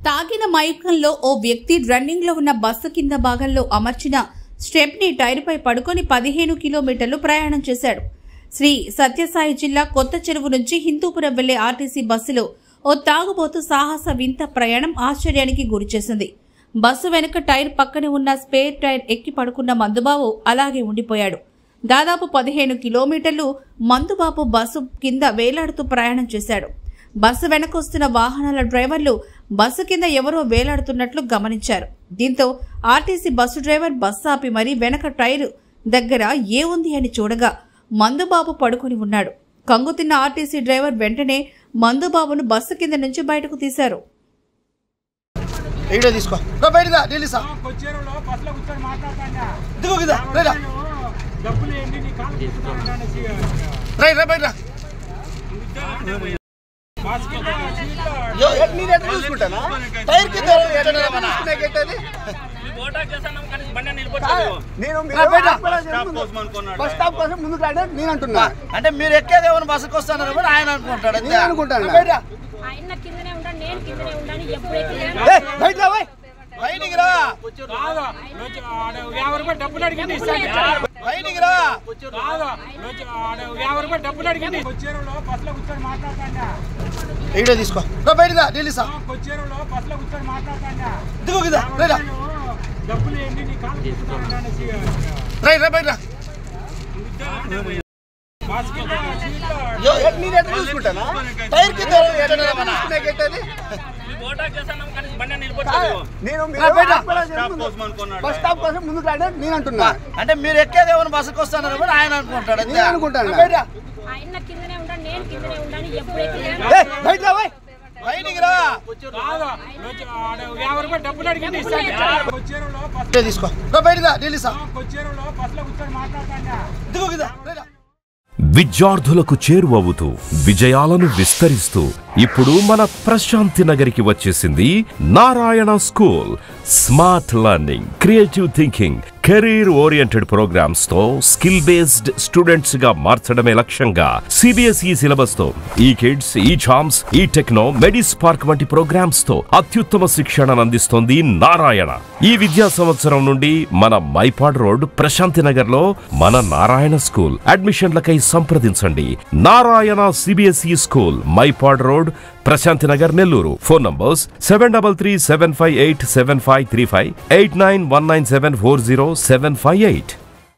తాగిన మైకంలో ఓ వ్యక్తి రన్నింగ్ లో ఉన్న బస్సు కింద భాగంలో అమర్చిన స్టెప్ని టైరుపై పడుకొని 15 కిలోమీటర్లు ప్రయాణం చేశాడు. శ్రీ సత్యసాయి జిల్లా కొత్త చెరువు నుంచి హిందూపురం వెళ్లే ఆర్టీసీ బస్సులో ఓ తాగుబోతు సాహస వింత ప్రయాణం ఆశ్చర్యానికి గురిచేసింది. బస్సు వెనుక టైర్ పక్కనే ఉన్న స్పేర్ టైర్ ఎక్కి పడుకున్న మందుబాబు అలాగే ఉండిపోయాడు. దాదాపు 15 కిలోమీటర్లు మందుబాబు బస్సు కింద వేలాడుతూ ప్రయాణం చేశాడు. బస్సు వెనకొస్తున్న వాహనాల డ్రైవర్లు బస్సు కింద ఎవరో వేలాడుతున్నట్లు గమనించారు. దీంతో ఆర్టీసీ బస్సు డ్రైవర్ బస్సు ఆపి మరీ వెనక టైరు దగ్గర ఏముంది అని చూడగా మందుబాబు పడుకుని ఉన్నాడు. కంగుతిన్న ఆర్టీసీ డ్రైవర్ వెంటనే మందుబాబును బస్సు కింద నుంచి బయటకు తీశారు. అంటే మీరు ఎక్కేది ఏమైనా బస్సుకు వస్తానని ఆయన అనుకుంటాడు. బయటికి రా, డబ్బులు అడిగింది బయటికి రా, తీసుకో బయట ఢిల్లీ సార్ బయట చూసుకుంటానా టైర్ కింద అంటే మీరు ఎక్కేది ఏమైనా బస్సుకు వస్తానని ఆయన అనుకుంటాడు. బయటికి రా, తీసుకో బయట ఢిల్లీ సార్ విద్యార్థులకు చేరువవుతూ విజయాలను విస్తరిస్తూ ఇప్పుడు మన ప్రశాంతి నగరికి వచ్చేసింది Narayana school. Smart learning, creative thinking, career oriented programmes తో స్కిల్ బేస్డ్ స్టూడెంట్స్ గా మార్చడమే లక్ష్యంగా సిబిఎస్ఈ సిలబస్ తో ఈ కిడ్స్, ఈ చామ్స్, ఈ టెక్నో, మెడిస్పార్క్ వంటి ప్రోగ్రామ్స్ తో అత్యుత్తమ శిక్షణను అందిస్తోంది నారాయణ. ఈ విద్యా సంవత్సరం నుండి మన మైపాడ్ రోడ్ ప్రశాంతి నగర్ లో మన నారాయణ స్కూల్. అడ్మిషన్లకై సంప్రదించండి. Narayana CBSE school, Mypadu road, Prashanti Nagar, Nellore. Phone numbers 7337587535, 8919740758.